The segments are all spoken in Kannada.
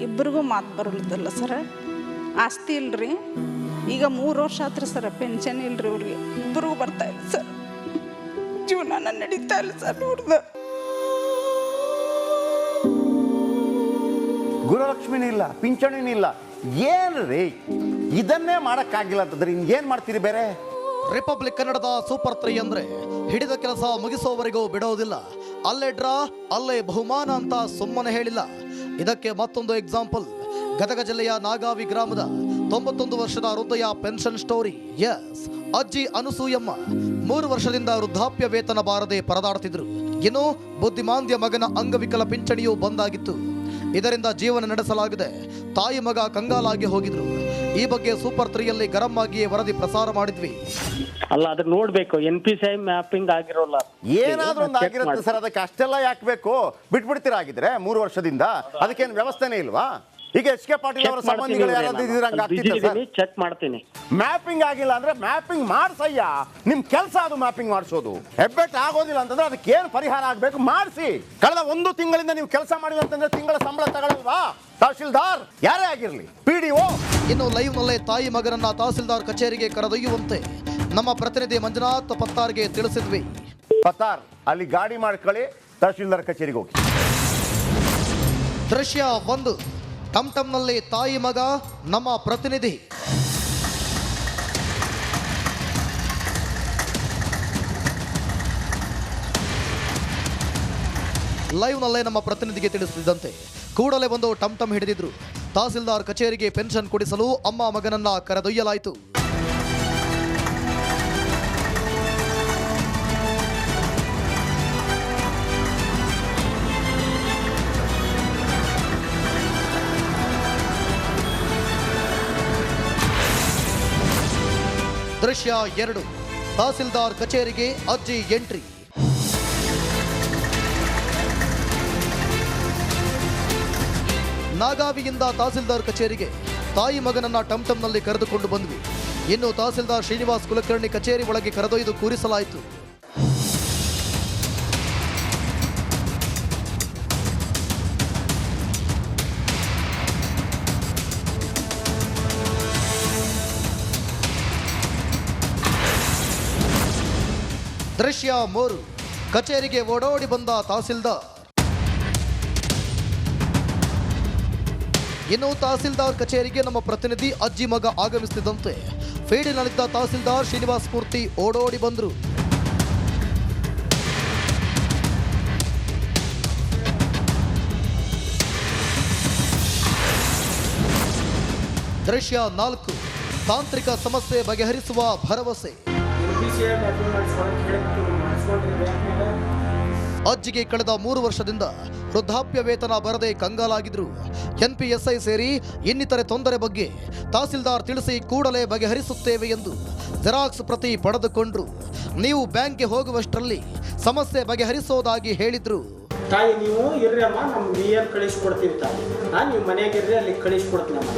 ಇಬ್ಬರಿಗೂ ಮಾತು ಬರಲ್ದಲ್ಲ ಸರ. ಆಸ್ತಿ ಇಲ್ರಿ, ಈಗ 3 ವರ್ಷ ಆತ್ರಿ ಸರ್, ಪೆನ್ಷನ್ ಇಲ್ರಿ ಅವ್ರಿಗೆ. ಇಬ್ಬರಿಗೂ ಬರ್ತಾ ಇಲ್ಲ ಸರ್, ಜೀವನ ನಡೀತಾ ಇಲ್ಲ ಸರ್. ನೋಡ್ದ ಗುರುಲಕ್ಷ್ಮಿನೂ ಇಲ್ಲ, ಪಿಂಚಣಿನೂ ಇಲ್ಲ. ಏನ್ರಿ ಇದನ್ನೇ ಮಾಡಕ್ಕಾಗಿಲ್ಲ ಅಂತಂದ್ರೆ ಇನ್ನೇನ್ ಮಾಡ್ತೀರಿ ಬೇರೆ? ರಿಪಬ್ಲಿಕ್ ಕನ್ನಡದ ಸೂಪರ್ 3 ಅಂದ್ರೆ ಹಿಡಿದ ಕೆಲಸ ಮುಗಿಸೋವರೆಗೂ ಬಿಡೋದಿಲ್ಲ. ಅಲ್ಲೇ ಡ್ರಾ ಅಲ್ಲೇ ಬಹುಮಾನ ಅಂತ ಸುಮ್ಮನೆ ಹೇಳಿಲ್ಲ. ಇದಕ್ಕೆ ಮತ್ತೊಂದು ಎಕ್ಸಾಂಪಲ್. ಗದಗ ಜಿಲ್ಲೆಯ ನಾಗಾವಿ ಗ್ರಾಮದ 91 ವರ್ಷದ ಹೃದಯ ಪೆನ್ಷನ್ ಸ್ಟೋರಿ. ಎಸ್, ಅಜ್ಜಿ ಅನಸೂಯಮ್ಮ 3 ವರ್ಷದಿಂದ ವೃದ್ಧಾಪ್ಯ ವೇತನ ಬಾರದೆ ಪರದಾಡ್ತಿದ್ರು. ಇನ್ನು ಬುದ್ಧಿಮಾಂದ್ಯ ಮಗನ ಅಂಗವಿಕಲ ಪಿಂಚಣಿಯೂ ಬಂದಾಗಿತ್ತು. ಇದರಿಂದ ಜೀವನ ನಡೆಸಲಾಗಿದೆ. ತಾಯಿ ಮಗ ಕಂಗಾಲಾಗಿ ಹೋಗಿದ್ರು. ಈ ಬಗ್ಗೆ ಸೂಪರ್ 3ಯಲ್ಲಿ ಗರಂ ಆಗಿಯೇ ವರದಿ ಪ್ರಸಾರ ಮಾಡಿದ್ವಿ. ಅಲ್ಲ, ಅದನ್ನ ನೋಡ್ಬೇಕು. NPCI ಮ್ಯಾಪಿಂಗ್ ಆಗಿರೋಲ್ಲ, ಏನಾದ್ರೂ ಒಂದು ಆಗಿರುತ್ತೆ ಸರ್. ಅದಕ್ಕೆ ಅಷ್ಟೆಲ್ಲ ಯಾಕೆ ಬೇಕು? ಬಿಟ್ಬಿಡ್ತೀರಾ ಆಗಿದ್ರೆ 3 ವರ್ಷದಿಂದ? ಅದಕ್ಕೇನು ವ್ಯವಸ್ಥೆನೇ ಇಲ್ವಾ? ಈಗ ಎಚ್ ಕೆ ಪಾಟೀಲ್ ಅವರ ಸಂಬಂಧಿಗಳು ಯಾರಾದ್ರೂ ಚೆಕ್ ಮಾಡ್ತೀನಿ. ಮ್ಯಾಪಿಂಗ್ ಆಗಿಲ್ಲ ಅಂದ್ರೆ ಮ್ಯಾಪಿಂಗ್ ಮಾಡ್ಸಯ್ಯ. ನಿಮ್ ಕೆಲಸ ಅದು ಮ್ಯಾಪಿಂಗ್ ಮಾಡಿಸೋದು. ಹೆಬ್ಬೆಟ್ ಆಗೋದಿಲ್ಲ ಅಂತಂದ್ರೆ ಅದಕ್ಕೆ ಏನು ಪರಿಹಾರ ಆಗ್ಬೇಕು ಮಾಡಿಸಿ. ಕಳೆದ 1 ತಿಂಗಳಿಂದ ನೀವು ಕೆಲಸ ಮಾಡಿಲ್ಲ ಅಂತಂದ್ರೆ ತಿಂಗಳ ಸಂಬಳ ತಗೊಳ್ಳಲ್ವಾ? ತಹಶೀಲ್ದಾರ್ ಯಾರೇ ಆಗಿರ್ಲಿ, PDO. ಇನ್ನು ಲೈವ್ ನಲ್ಲೇ ತಾಯಿ ಮಗನನ್ನ ತಹಸೀಲ್ದಾರ್ ಕಚೇರಿಗೆ ಕರೆದೊಯ್ಯುವಂತೆ ನಮ್ಮ ಪ್ರತಿನಿಧಿ ಮಂಜುನಾಥ್ ಪತ್ತಾರ್ಗೆ ತಿಳಿಸಿದ್ವಿ. ಪತ್ತಾರ್, ಅಲ್ಲಿ ಗಾಡಿ ಮಾಡ್ಕೊಳ್ಳಿ, ತಹಶೀಲ್ದಾರ್ ಕಚೇರಿಗೆ ಹೋಗಿ. ದೃಶ್ಯ 1. ಟಮ್ಟಮ್ನಲ್ಲಿ ತಾಯಿ ಮಗ ನಮ್ಮ ಪ್ರತಿನಿಧಿ. ಲೈವ್ ನಲ್ಲೇ ನಮ್ಮ ಪ್ರತಿನಿಧಿಗೆ ತಿಳಿಸಿದಂತೆ ಕೂಡಲೇ ಒಂದು ಟಮ್ಟಮ್ ಹಿಡಿದಿದ್ರು. ತಹಸೀಲ್ದಾರ್ ಕಚೇರಿಗೆ ಪೆನ್ಷನ್ ಕೊಡಿಸಲು ಅಮ್ಮ ಮಗನನ್ನ ಕರೆದೊಯ್ಯಲಾಯಿತು. ದೃಶ್ಯ 2. ತಹಸೀಲ್ದಾರ್ ಕಚೇರಿಗೆ ಅಜ್ಜಿ ಎಂಟ್ರಿ. ನಾಗಾವಿಯಿಂದ ತಹಸೀಲ್ದಾರ್ ಕಚೇರಿಗೆ ತಾಯಿ ಮಗನನ್ನ ಟಮ್ಟಮ್ನಲ್ಲಿ ಕರೆದುಕೊಂಡು ಬಂದ್ವಿ. ಇನ್ನು ತಹಸೀಲ್ದಾರ್ ಶ್ರೀನಿವಾಸ್ ಕುಲಕರ್ಣಿ ಕಚೇರಿ ಒಳಗೆ ಕರೆದೊಯ್ದು ಕೂರಿಸಲಾಯಿತು. ದೃಶ್ಯ 3. ಕಚೇರಿಗೆ ಓಡೋಡಿ ಬಂದ ತಹಸೀಲ್ದಾರ್. ಇನ್ನು ತಹಸೀಲ್ದಾರ್ ಕಚೇರಿಗೆ ನಮ್ಮ ಪ್ರತಿನಿಧಿ ಅಜ್ಜಿ ಮಗ ಆಗಮಿಸುತ್ತಿದ್ದಂತೆ ಫೀಲ್ಡಿನಲ್ಲಿದ್ದ ತಹಸೀಲ್ದಾರ್ ಶ್ರೀನಿವಾಸ್ ಮೂರ್ತಿ ಓಡೋಡಿ ಬಂದರು. ದೃಶ್ಯ 4. ತಾಂತ್ರಿಕ ಸಮಸ್ಯೆ ಬಗೆಹರಿಸುವ ಭರವಸೆ. ಅಜ್ಜಿಗೆ ಕಳೆದ 3 ವರ್ಷದಿಂದ ವೃದ್ಧಾಪ್ಯ ವೇತನ ಬರದೆ ಕಂಗಾಲಾಗಿದ್ರು. NPSI ಸೇರಿ ಇನ್ನಿತರೆ ತೊಂದರೆ ಬಗ್ಗೆ ತಹಸೀಲ್ದಾರ್ ತಿಳಿಸಿ ಕೂಡಲೇ ಬಗೆಹರಿಸುತ್ತೇವೆ ಎಂದು ಜೆರಾಕ್ಸ್ ಪ್ರತಿ ಪಡೆದುಕೊಂಡ್ರು. ನೀವು ಬ್ಯಾಂಕ್ಗೆ ಹೋಗುವಷ್ಟರಲ್ಲಿ ಸಮಸ್ಯೆ ಬಗೆಹರಿಸೋದಾಗಿ ಹೇಳಿದ್ರು. ತಾಯಿ, ನೀವು ಇರ್ರಿ ಅಮ್ಮ, ನಮ್ಮ VN ಕಳಿಸ್ಕೊಡ್ತೀವಿ ತಾಯಿ. ನೀವು ಮನೆಯಾಗಿರ್ರಿ, ಅಲ್ಲಿ ಕಳಿಸ್ಕೊಡ್ತೀನಿ ಅಮ್ಮ.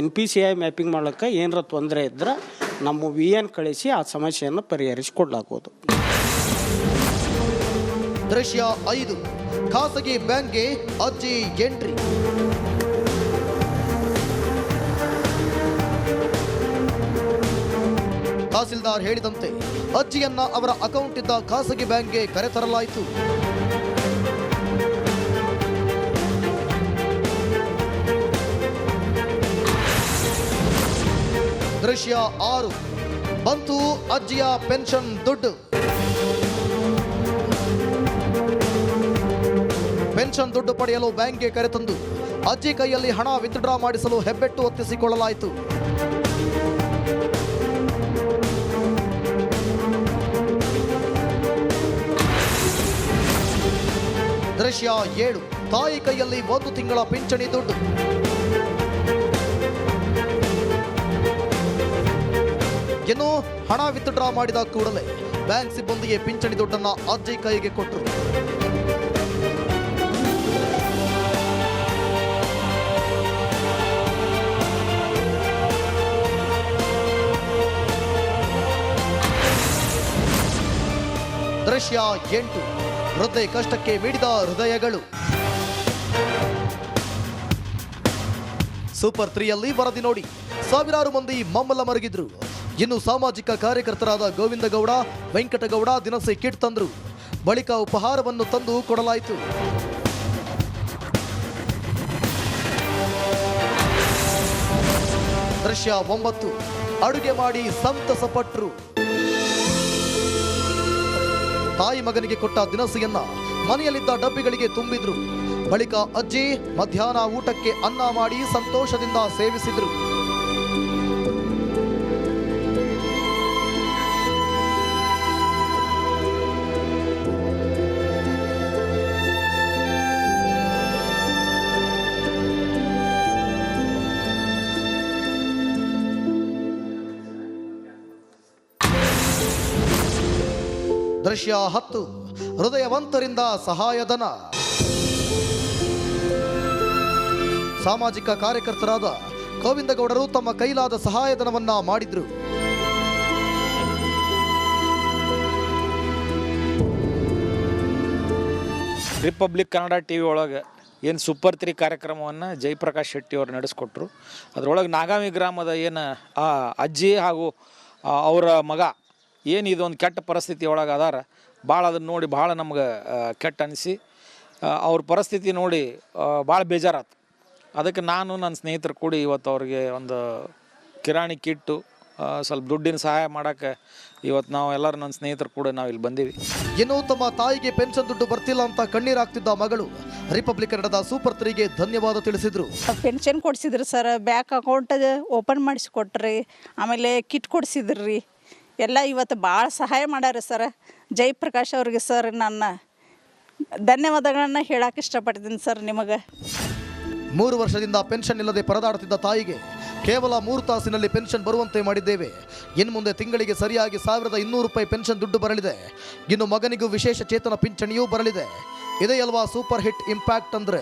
NPCI ಮ್ಯಾಪಿಂಗ್ ಮಾಡೋಕ್ಕೆ ಏನರ ತೊಂದರೆ ಇದ್ರೆ ನಮ್ಮ VN ಕಳಿಸಿ ಆ ಸಮಸ್ಯೆಯನ್ನು ಪರಿಹರಿಸಿಕೊಡ್ಲಾಗುವುದು. ದೃಶ್ಯ 5. ಖಾಸಗಿ ಬ್ಯಾಂಕ್ಗೆ ಅಜ್ಜಿ ಎಂಟ್ರಿ. ತಹಸೀಲ್ದಾರ್ ಹೇಳಿದಂತೆ ಅಜ್ಜಿಯನ್ನ ಅವರ ಅಕೌಂಟ್ ಇದ್ದ ಖಾಸಗಿ ಬ್ಯಾಂಕ್ಗೆ ಕರೆತರಲಾಯಿತು. ದೃಶ್ಯ 6. ಬಂತು ಅಜ್ಜಿಯ ಪೆನ್ಷನ್ ದುಡ್ಡು. ಪೆನ್ಷನ್ ದುಡ್ಡು ಪಡೆಯಲು ಬ್ಯಾಂಕ್ಗೆ ಕರೆತಂದು ಅಜ್ಜಿ ಕೈಯಲ್ಲಿ ಹಣ ವಿತ್ಡ್ರಾ ಮಾಡಿಸಲು ಹೆಬ್ಬೆಟ್ಟು ಒತ್ತಿಸಿಕೊಳ್ಳಲಾಯಿತು. ದೃಶ್ಯ 7. ತಾಯಿ ಕೈಯಲ್ಲಿ 1 ತಿಂಗಳ ಪಿಂಚಣಿ ದುಡ್ಡು. ಇನ್ನು ಹಣ ವಿತ್ಡ್ರಾ ಮಾಡಿದ ಕೂಡಲೇ ಬ್ಯಾಂಕ್ ಸಿಬ್ಬಂದಿಗೆ ಪಿಂಚಣಿ ದುಡ್ಡನ್ನ ಅಜ್ಜಿ ಕೈಗೆ ಕೊಟ್ಟರು. ದೃಶ್ಯ 8 ವೃದ್ಧೆ ಕಷ್ಟಕ್ಕೆ ಮಿಡಿದ ಹೃದಯಗಳು. ಸೂಪರ್ 3ಯಲ್ಲಿ ವರದಿ ನೋಡಿ ಸಾವಿರಾರು ಮಂದಿ ಮಮ್ಮಲ ಮರಗಿದ್ರು. ಇನ್ನು ಸಾಮಾಜಿಕ ಕಾರ್ಯಕರ್ತರಾದ ಗೋವಿಂದ ಗೌಡ, ವೆಂಕಟಗೌಡ ದಿನಸಿ ಕಿಟ್ ತಂದ್ರು. ಬಳಿಕ ಉಪಹಾರವನ್ನು ತಂದು ಕೊಡಲಾಯಿತು. ದೃಶ್ಯ 9 ಅಡುಗೆ ಮಾಡಿ ಸಂತಸಪಟ್ರು. ತಾಯಿ ಮಗನಿಗೆ ಕೊಟ್ಟ ದಿನಸಿಯನ್ನ ಮನೆಯಲ್ಲಿದ್ದ ಡಬ್ಬಿಗಳಿಗೆ ತುಂಬಿದ್ರು. ಬಳಿಕ ಅಜ್ಜಿ ಮಧ್ಯಾಹ್ನ ಊಟಕ್ಕೆ ಅನ್ನ ಮಾಡಿ ಸಂತೋಷದಿಂದ ಸೇವಿಸಿದ್ರು. ದೃಶ್ಯ 10 ಹೃದಯವಂತರಿಂದ ಸಹಾಯಧನ. ಸಾಮಾಜಿಕ ಕಾರ್ಯಕರ್ತರಾದ ಗೋವಿಂದಗೌಡರು ತಮ್ಮ ಕೈಲಾದ ಸಹಾಯಧನವನ್ನ ಮಾಡಿದ್ರು. ರಿಪಬ್ಲಿಕ್ ಕನ್ನಡ ಟಿ ವಿ ಒಳಗೆ ಏನು ಸೂಪರ್ 3 ಕಾರ್ಯಕ್ರಮವನ್ನು ಜಯಪ್ರಕಾಶ್ ಶೆಟ್ಟಿ ಅವರು ನಡೆಸ್ಕೊಟ್ರು. ಅದರೊಳಗೆ ನಾಗಾವಿ ಗ್ರಾಮದ ಏನು ಆ ಅಜ್ಜಿ ಹಾಗೂ ಅವರ ಮಗ ಏನು ಇದೊಂದು ಕೆಟ್ಟ ಪರಿಸ್ಥಿತಿ ಒಳಗೆ ಅದಾರ, ಭಾಳ ಅದನ್ನು ನೋಡಿ ಭಾಳ ನಮ್ಗೆ ಕೆಟ್ಟ ಅನಿಸಿ ಅವ್ರ ಪರಿಸ್ಥಿತಿ ನೋಡಿ ಭಾಳ ಬೇಜಾರಾಯ್ತು. ಅದಕ್ಕೆ ನಾನು ನನ್ನ ಸ್ನೇಹಿತರು ಕೂಡಿ ಇವತ್ತು ಅವ್ರಿಗೆ ಒಂದು ಕಿರಾಣಿ ಕಿಟ್ಟು ಸ್ವಲ್ಪ ದುಡ್ಡಿನ ಸಹಾಯ ಮಾಡೋಕ್ಕೆ ಇವತ್ತು ನಾವು ಎಲ್ಲರೂ ನನ್ನ ಸ್ನೇಹಿತರು ಕೂಡ ನಾವು ಇಲ್ಲಿ ಬಂದೀವಿ. ಇನ್ನು ತಮ್ಮ ತಾಯಿಗೆ ಪೆನ್ಷನ್ ದುಡ್ಡು ಬರ್ತಿಲ್ಲ ಅಂತ ಕಣ್ಣೀರಾಗ್ತಿದ್ದ ಮಗಳು ರಿಪಬ್ಲಿಕ್ ಕನ್ನಡದ ಸೂಪರ್ 3ಗೆ ಧನ್ಯವಾದ ತಿಳಿಸಿದ್ರು. ಪೆನ್ಷನ್ ಕೊಡಿಸಿದ್ರು ಸರ್, ಬ್ಯಾಂಕ್ ಅಕೌಂಟ್ ಓಪನ್ ಮಾಡಿಸ್ಕೊಟ್ರಿ, ಆಮೇಲೆ ಕಿಟ್ ಕೊಡಿಸಿದ್ರಿ, ಎಲ್ಲ ಇವತ್ತು ಭಾಳ ಸಹಾಯ ಮಾಡ್ಯಾರ ಸರ್. ಜಯಪ್ರಕಾಶ್ ಅವ್ರಿಗೆ ಸರ್ ನನ್ನ ಧನ್ಯವಾದಗಳನ್ನು ಹೇಳಕ್ಕೆ ಇಷ್ಟಪಡ್ತೀನಿ ಸರ್ ನಿಮಗೆ. 3 ವರ್ಷದಿಂದ ಪೆನ್ಷನ್ ಇಲ್ಲದೆ ಪರದಾಡುತ್ತಿದ್ದ ತಾಯಿಗೆ ಕೇವಲ 3 ತಾಸಿನಲ್ಲಿ ಪೆನ್ಷನ್ ಬರುವಂತೆ ಮಾಡಿದ್ದೇವೆ. ಇನ್ನು ಮುಂದೆ ತಿಂಗಳಿಗೆ ಸರಿಯಾಗಿ 1200 ರೂಪಾಯಿ ಪೆನ್ಷನ್ ದುಡ್ಡು ಬರಲಿದೆ. ಇನ್ನು ಮಗನಿಗೂ ವಿಶೇಷ ಚೇತನ ಪಿಂಚಣಿಯೂ ಬರಲಿದೆ. ಇದೇ ಅಲ್ವಾ ಸೂಪರ್ ಹಿಟ್ ಇಂಪ್ಯಾಕ್ಟ್ ಅಂದ್ರೆ.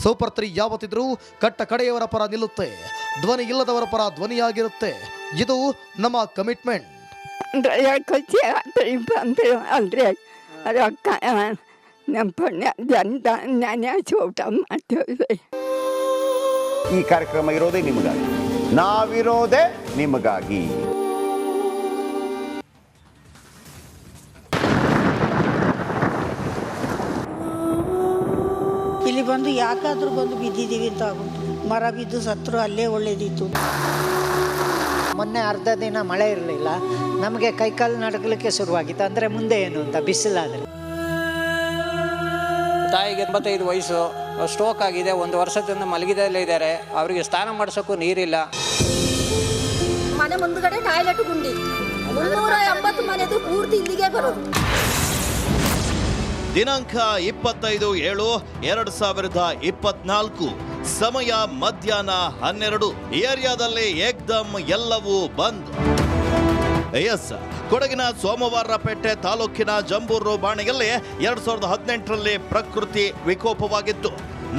ಸೂಪರ್ 3 ಯಾವತ್ತಿದ್ರೂ ಕಟ್ಟ ಕಡೆಯವರ ಪರ ನಿಲ್ಲುತ್ತೆ, ಧ್ವನಿ ಇಲ್ಲದವರ ಪರ ಧ್ವನಿಯಾಗಿರುತ್ತೆ. ಇದು ನಮ್ಮ ಕಮಿಟ್ಮೆಂಟ್. ಈ ಕಾರ್ಯಕ್ರಮ ಇರೋದೇ ನಿಮಗಾಗಿ, ನಾವಿರೋದೇ ನಿಮಗಾಗಿ. ಇಲ್ಲಿ ಬಂದು ಯಾಕಾದ್ರೂ ಬಂದು ಬಿದ್ದಿದ್ದೀವಿ ಅಂತ ಆಗುತ್ತೆ. ಮರ ಬಿದ್ದು ಸತ್ರು ಅಲ್ಲೇ ಒಳ್ಳೇದಿತ್ತು. ಮೊನ್ನೆ ಅರ್ಧ ದಿನ ಮಳೆ ಇರಲಿಲ್ಲ, ನಮಗೆ ಕೈಕಾಲು ನಡಗಲಿಕ್ಕೆ ಶುರುವಾಗಿತ್ತು. ಅಂದರೆ ಮುಂದೆ ಏನು ಅಂತ ಬಿಸಿಲಾದರೆ. ತಾಯಿಗೆ 85 ವಯಸ್ಸು, ಸ್ಟ್ರೋಕ್ ಆಗಿದೆ, 1 ವರ್ಷದಿಂದ ಮಲಗಿದಲ್ಲೇ ಇದ್ದಾರೆ. ಅವರಿಗೆ ಸ್ನಾನ ಮಾಡಿಸೋಕ್ಕೂ ನೀರಿಲ್ಲ. ಮನೆ ಮುಂದ್ಗಡೆ ಟಾಯ್ಲೆಟ್ ಗುಂಡಿ, 380 ಮನೆದು ಪೂರ್ತಿ ಇಲ್ಲಿಗೆ ಬರೋದು. ದಿನಾಂಕ 25/7/2024, ಸಮಯ ಮಧ್ಯಾಹ್ನ 12. ಏರಿಯಾದಲ್ಲಿ ಏಕ್ದಮ್ ಎಲ್ಲವೂ ಬಂದ್. ಎಸ್, ಕೊಡಗಿನ ಸೋಮವಾರಪೇಟೆ ತಾಲೂಕಿನ ಜಂಬೂರು ಬಾಣೆಯಲ್ಲಿ 2018ರಲ್ಲಿ ಪ್ರಕೃತಿ ವಿಕೋಪವಾಗಿತ್ತು.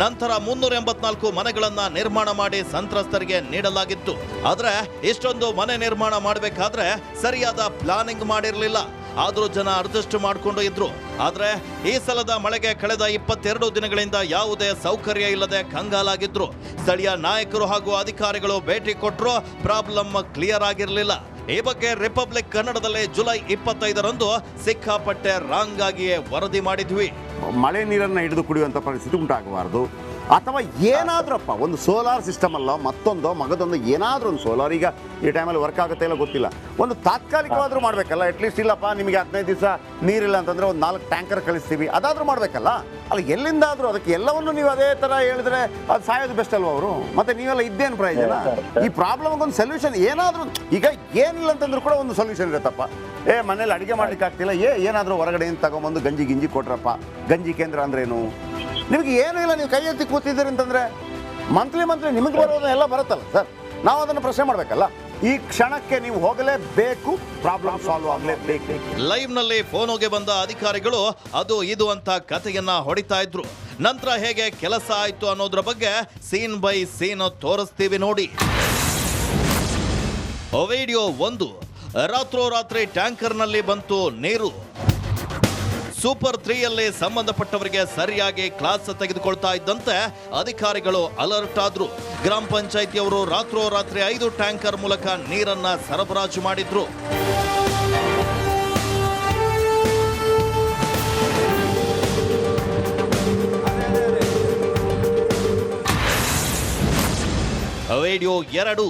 ನಂತರ 384 ಮನೆಗಳನ್ನು ನಿರ್ಮಾಣ ಮಾಡಿ ಸಂತ್ರಸ್ತರಿಗೆ ನೀಡಲಾಗಿತ್ತು. ಆದರೆ ಇಷ್ಟೊಂದು ಮನೆ ನಿರ್ಮಾಣ ಮಾಡಬೇಕಾದ್ರೆ ಸರಿಯಾದ ಪ್ಲಾನಿಂಗ್ ಮಾಡಿರಲಿಲ್ಲ. ಆದರೂ ಜನ ಅಡ್ಜಸ್ಟ್ ಮಾಡಿಕೊಂಡು ಇದ್ರು. ಆದರೆ ಈ ಸಲದ ಮಳೆಗೆ ಕಳೆದ 22 ದಿನಗಳಿಂದ ಯಾವುದೇ ಸೌಕರ್ಯ ಇಲ್ಲದೆ ಕಂಗಾಲಾಗಿದ್ರು. ಸ್ಥಳೀಯ ನಾಯಕರು ಹಾಗೂ ಅಧಿಕಾರಿಗಳು ಭೇಟಿ ಕೊಟ್ಟರು, ಪ್ರಾಬ್ಲಮ್ ಕ್ಲಿಯರ್ ಆಗಿರಲಿಲ್ಲ. ಈ ಬಗ್ಗೆ ರಿಪಬ್ಲಿಕ್ ಕನ್ನಡದಲ್ಲಿ ಜುಲೈ 25ರಂದು ಸಿಕ್ಕಾಪಟ್ಟೆ ರಾಂಗ್ ಆಗಿಯೇ ವರದಿ ಮಾಡಿದ್ವಿ. ಮಳೆ ನೀರನ್ನು ಹಿಡಿದು ಕುಡಿಯುವಂಥ ಪರಿಸ್ಥಿತಿ ಉಂಟಾಗಬಾರ್ದು. ಅಥವಾ ಏನಾದ್ರಪ್ಪ ಒಂದು ಸೋಲಾರ್ ಸಿಸ್ಟಮ್ ಅಲ್ಲ ಮತ್ತೊಂದು ಮಗದೊಂದು ಏನಾದರೂ ಒಂದು ಸೋಲಾರ್ ಈಗ ಈ ಟೈಮಲ್ಲಿ ವರ್ಕ್ ಆಗುತ್ತೆ ಇಲ್ಲ ಗೊತ್ತಿಲ್ಲ, ಒಂದು ತಾತ್ಕಾಲಿಕವಾದರೂ ಮಾಡಬೇಕಲ್ಲ. ಅಟ್ಲೀಸ್ಟ್ ಇಲ್ಲಪ್ಪ ನಿಮಗೆ 15 ದಿವಸ ನೀರಿಲ್ಲ ಅಂತಂದರೆ ಒಂದು 4 ಟ್ಯಾಂಕರ್ ಕಳಿಸ್ತೀವಿ, ಅದಾದರೂ ಮಾಡಬೇಕಲ್ಲ. ಅಲ್ಲ ಎಲ್ಲಿಂದಾದರೂ ಅದಕ್ಕೆ ಎಲ್ಲವನ್ನು ನೀವು ಅದೇ ಥರ ಹೇಳಿದ್ರೆ ಅದು ಸಾಯೋದು ಬೆಸ್ಟ್ ಅಲ್ವ ಅವರು. ಮತ್ತು ನೀವೆಲ್ಲ ಇದ್ದೇನು ಪ್ರಯೋಜನ? ಈ ಪ್ರಾಬ್ಲಮ್ಗೊಂದು ಸೊಲ್ಯೂಷನ್ ಏನಾದರೂ, ಈಗ ಏನಿಲ್ಲ ಅಂತಂದ್ರೂ ಕೂಡ ಒಂದು ಸೊಲ್ಯೂಷನ್ ಇರುತ್ತಪ್ಪ. ಮನೇಲಿ ಅಡುಗೆ ಮಾಡ್ಲಿಕ್ಕೆ ಆಗ್ತಿಲ್ಲ, ಏನಾದರೂ ಹೊರಗಡೆಯಿಂದ ತಗೊಂಬಂದು ಗಂಜಿ ಕೊಟ್ರಪ್ಪ. ಗಂಜಿ ಕೇಂದ್ರ ಅಂದ್ರೇನು? ನಿಮಗೆ ಏನೂ ಇಲ್ಲ, ನೀವು ಕೈ ಎತ್ತಿ ಕೂತಿದ್ದೀರಿ ಅಂತಂದರೆ ಮಂತ್ಲಿ ನಿಮಗೆ ಬರೋದು ಎಲ್ಲ ಬರುತ್ತಲ್ಲ ಸರ್. ನಾವು ಅದನ್ನು ಪ್ರಶ್ನೆ ಮಾಡಬೇಕಲ್ಲ. ಈ ಕ್ಷಣಕ್ಕೆ ನೀವು ಹೋಗಲೇಬೇಕು, ಪ್ರಾಬ್ಲಮ್ ಸಾಲ್ವ್ ಆಗಲೇಬೇಕು. ಲೈವ್ ನಲ್ಲಿ ಫೋನ್ಗೆ ಬಂದ ಅಧಿಕಾರಿಗಳು ಅದು ಇದು ಅಂತ ಕಥೆಯನ್ನ ಹೊಡಿತಾ ಇದ್ರು. ನಂತರ ಹೇಗೆ ಕೆಲಸ ಆಯ್ತು ಅನ್ನೋದ್ರ ಬಗ್ಗೆ ಸೀನ್ ಬೈ ಸೀನ್ ತೋರಿಸ್ತೀವಿ ನೋಡಿ. ವಿಡಿಯೋ 1. ರಾತ್ರೋರಾತ್ರಿ ಟ್ಯಾಂಕರ್ನಲ್ಲಿ ಬಂತು ನೀರು. ಸೂಪರ್ 3ಯಲ್ಲಿ ಸಂಬಂಧಪಟ್ಟವರಿಗೆ ಸರಿಯಾಗಿ ಕ್ಲಾಸ್ ತೆಗೆದುಕೊಳ್ತಾ ಇದ್ದಂತೆ ಅಧಿಕಾರಿಗಳು ಅಲರ್ಟ್ ಆದ್ರು. ಗ್ರಾಮ ಪಂಚಾಯಿತಿಯವರು ರಾತ್ರೋರಾತ್ರಿ 5 ಟ್ಯಾಂಕರ್ ಮೂಲಕ ನೀರನ್ನ ಸರಬರಾಜು ಮಾಡಿದ್ರು. ರೇಡಿಯೋ 2